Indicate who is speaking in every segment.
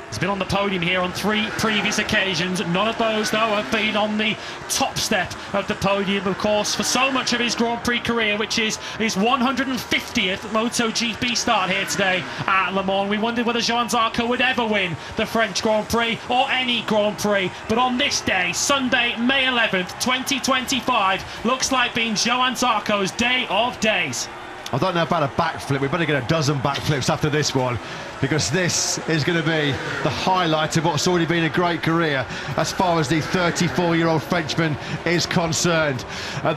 Speaker 1: He's been on the podium here on 3 previous occasions. None of those, though, have been on the top step of the podium, of course, for so much of his Grand Prix career, which is his 150th MotoGP start here today at Le Mans. We wondered whether Johann Zarco would ever win the French Grand Prix or any Grand Prix. But on this day, Sunday, May 11th, 2025, looks like being Johann Zarco's day of days.
Speaker 2: I don't know about a backflip. We better get a dozen backflips after this one, because this is going to be the highlight of what's already been a great career as far as the 34-year-old Frenchman is concerned.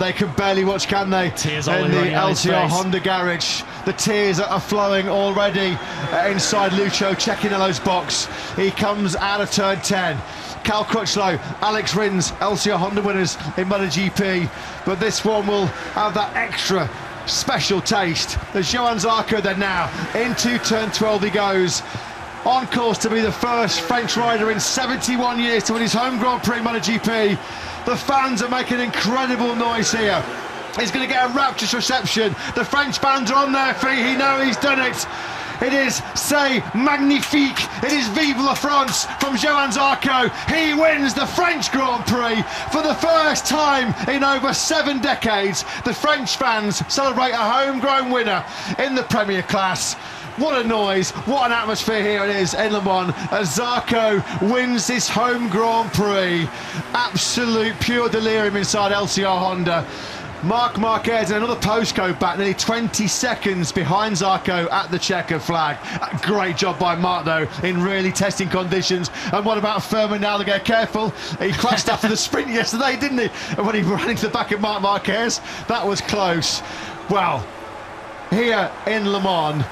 Speaker 2: They can barely watch, can they?
Speaker 1: Tears
Speaker 2: in the LCR Honda garage. The tears are flowing already inside Lucio Cecchinello's box. He comes out of turn 10. Cal Crutchlow, Alex Rins, LCR Honda winners in MotoGP, but this one will have that extra special taste. There's Johann Zarco then now. Into turn 12 he goes. On course to be the first French rider in 71 years to win his home Grand Prix MotoGP. The fans are making incredible noise here. He's going to get a rapturous reception. The French fans are on their feet. He knows he's done it. It is C'est Magnifique. It is Vive la France from Johann Zarco. He wins the French Grand Prix for the first time in over 7 decades. The French fans celebrate a homegrown winner in the Premier class. What a noise, what an atmosphere here it is in Le Mans as Zarco wins his home Grand Prix. Absolute pure delirium inside LCR Honda. Marc Marquez and another postcode back, nearly 20 seconds behind Zarco at the checkered flag. Great job by Marc, though, in really testing conditions. And what about Furman Aldeguer? Careful, he crashed after the sprint yesterday, didn't he? And when he ran into the back of Marc Marquez, that was close. Well, here in Le Mans,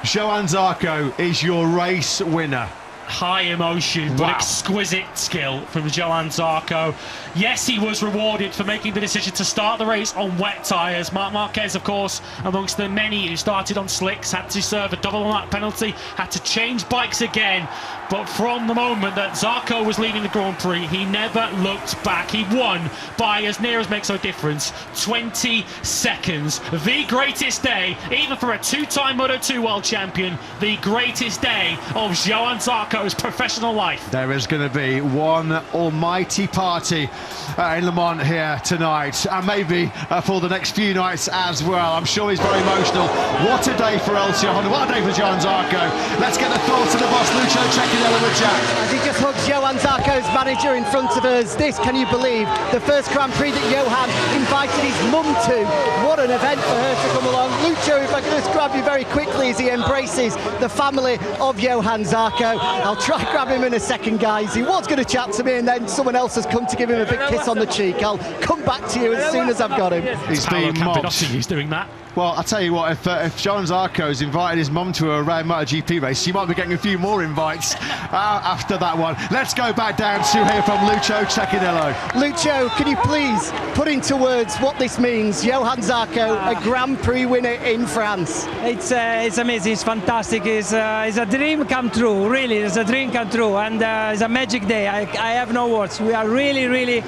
Speaker 2: Johann Zarco is your race winner.
Speaker 1: High emotion, but exquisite skill from Johann Zarco. Yes, he was rewarded for making the decision to start the race on wet tyres. Marc Marquez, of course, amongst the many who started on slicks, had to serve a double mark penalty, had to change bikes again. But from the moment that Zarco was leading the Grand Prix, he never looked back. He won by, as near as makes no difference, 20 seconds. The greatest day, even for a 2-time Moto2 world champion, the greatest day of Johann Zarco's professional life.
Speaker 2: There is going to be one almighty party in Le Mans here tonight, and maybe for the next few nights as well. I'm sure he's very emotional. What a day for LCR Honda, what a day for Johann Zarco. Let's get the thoughts of the boss, Lucio Cecchinello, with Jack.
Speaker 3: As he just hugs Johann Zarco's manager in front of us. This, can you believe, the first Grand Prix that Johann invited his mum to. What an event for her to come along. Lucio, if I can just grab you very quickly as he embraces the family of Johann Zarco. I'll try grab him in a second, guys. He was going to chat to me, and then someone else has come to give him a big kiss on the cheek. I'll come back to you as soon as I've got him.
Speaker 2: He's being mobbed.
Speaker 1: He's doing that.
Speaker 2: Well, I'll tell you what, if Johann Zarco's invited his mum to a rare MotoGP race, she might be getting a few more invites after that one. Let's go back down to hear from Lucio Cecchinello.
Speaker 3: Lucio, can you please put into words what this means? Johann Zarco, a Grand Prix winner in France.
Speaker 4: It's amazing, it's fantastic, it's a dream come true, really, it's a dream come true, and it's a magic day. I have no words. We are really, really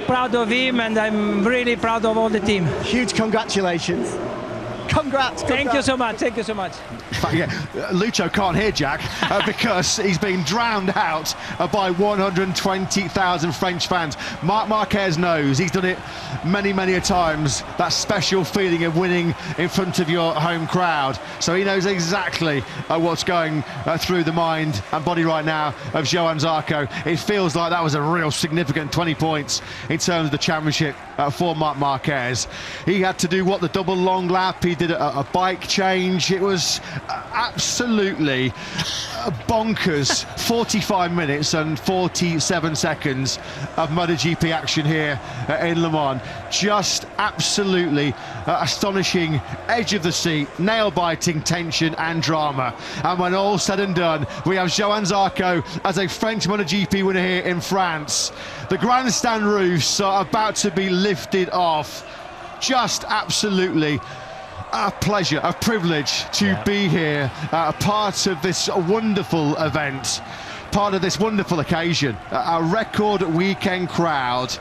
Speaker 4: proud of him, and I'm really proud of all the team.
Speaker 3: Huge congratulations. Congrats.
Speaker 4: Thank you so much. Thank you so much.
Speaker 2: Lucio can't hear Jack because he's been drowned out by 120,000 French fans. Marc Marquez knows, he's done it many, many a times, that special feeling of winning in front of your home crowd. So he knows exactly what's going through the mind and body right now of Johann Zarco. It feels like that was a real significant 20 points in terms of the championship for Marc Marquez. He had to do what, the double long lap, he did a bike change. It was absolutely bonkers 45 minutes and 47 seconds of MotoGP action here in Le Mans. Just absolutely astonishing, edge of the seat, nail-biting tension and drama. And when all's said and done, we have Johann Zarco as a French MotoGP winner here in France. The grandstand roofs are about to be lifted off. Just absolutely a pleasure, a privilege to be here, a part of this wonderful event, part of this wonderful occasion, a record weekend crowd,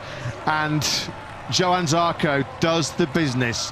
Speaker 2: and Johann Zarco does the business.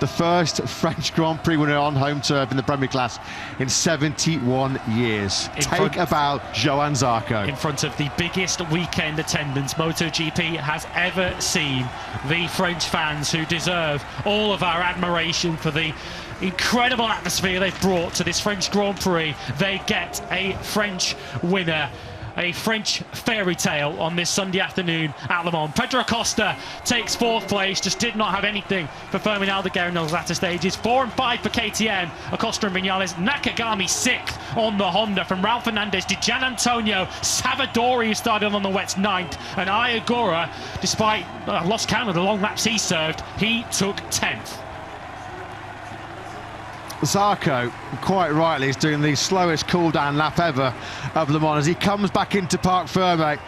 Speaker 2: the first French Grand Prix winner on home turf in the Premier class in 71 years. Take about Johann Zarco.
Speaker 1: In front of the biggest weekend attendance MotoGP has ever seen. The French fans who deserve all of our admiration for the incredible atmosphere they've brought to this French Grand Prix. They get a French winner, a French fairy tale on this Sunday afternoon at Le Mans. Pedro Acosta takes 4th place, just did not have anything for Fermin Aldeguer in those latter stages. 4 and 5 for KTM, Acosta and Vinales. Nakagami 6th on the Honda from Raul Fernandez to Gian Antonio Savadori, who started on the wets, 9th. And Ayagura, despite lost count of the long laps he served, he took 10th.
Speaker 2: Zarco, quite rightly, is doing the slowest cool-down lap ever of Le Mans as he comes back into Parc Fermé,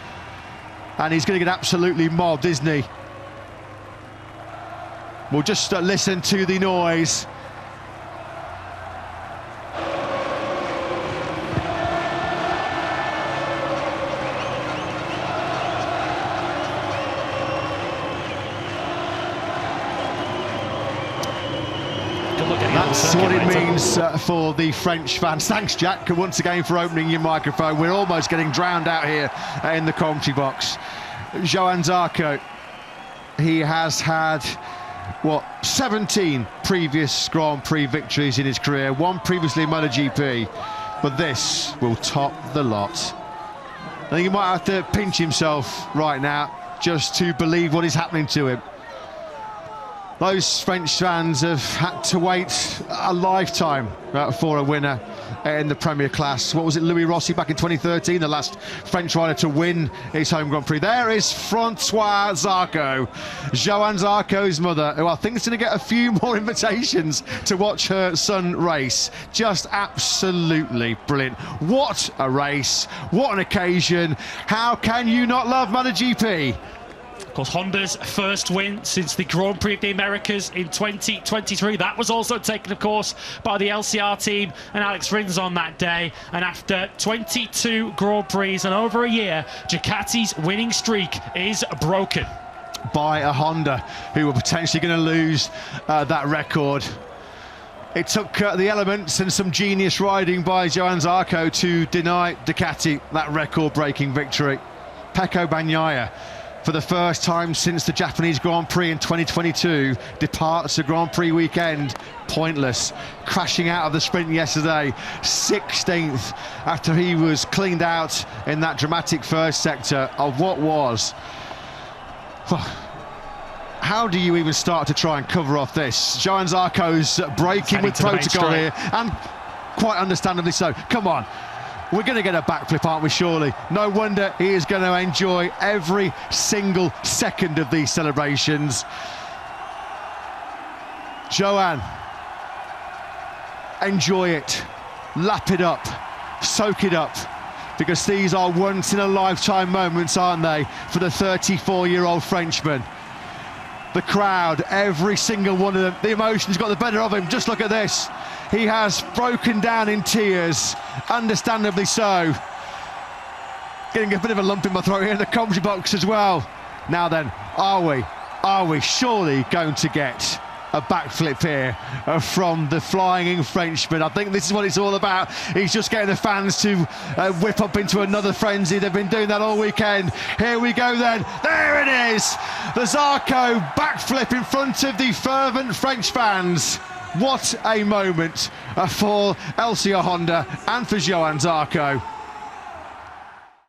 Speaker 2: and he's going to get absolutely mobbed, isn't he? We'll just listen to the noise. That's what it means for the French fans. Thanks, Jack, once again for opening your microphone. We're almost getting drowned out here in the commentary box. Johann Zarco, he has had, what, 17 previous Grand Prix victories in his career, 1 previously in MotoGP, but this will top the lot. I think he might have to pinch himself right now just to believe what is happening to him. Those French fans have had to wait a lifetime for a winner in the Premier class. What was it, Louis Rossi back in 2013, the last French rider to win his home Grand Prix. There is Francois Zarco, Johann Zarco's mother, who I think is going to get a few more invitations to watch her son race. Just absolutely brilliant. What a race, what an occasion. How can you not love MotoGP?
Speaker 1: Of course, Honda's first win since the Grand Prix of the Americas in 2023. That was also taken, of course, by the LCR team and Alex Rins on that day. And after 22 Grand Prix and over a year, Ducati's winning streak is broken.
Speaker 2: By a Honda, who were potentially going to lose that record. It took the elements and some genius riding by Johann Zarco to deny Ducati that record-breaking victory. Pecco Bagnaia, for the first time since the Japanese Grand Prix in 2022, departs the Grand Prix weekend pointless, crashing out of the sprint yesterday, 16th, after he was cleaned out in that dramatic first sector of what was... How do you even start to try and cover off this? Johann Zarco's breaking with protocol here, and quite understandably so. Come on. We're going to get a backflip, aren't we, surely? No wonder he is going to enjoy every single second of these celebrations. Johann, enjoy it, lap it up, soak it up, because these are once-in-a-lifetime moments, aren't they, for the 34-year-old Frenchman. The crowd, every single one of them, the emotions got the better of him. Just look at this. He has broken down in tears, understandably so. Getting a bit of a lump in my throat here in the commentary box as well. Now then, are we surely going to get a backflip here from the flying Frenchman? I think this is what it's all about. He's just getting the fans to whip up into another frenzy. They've been doing that all weekend. Here we go then. There it is. The Zarco backflip in front of the fervent French fans. What a moment for LCR Honda and for Johann Zarco.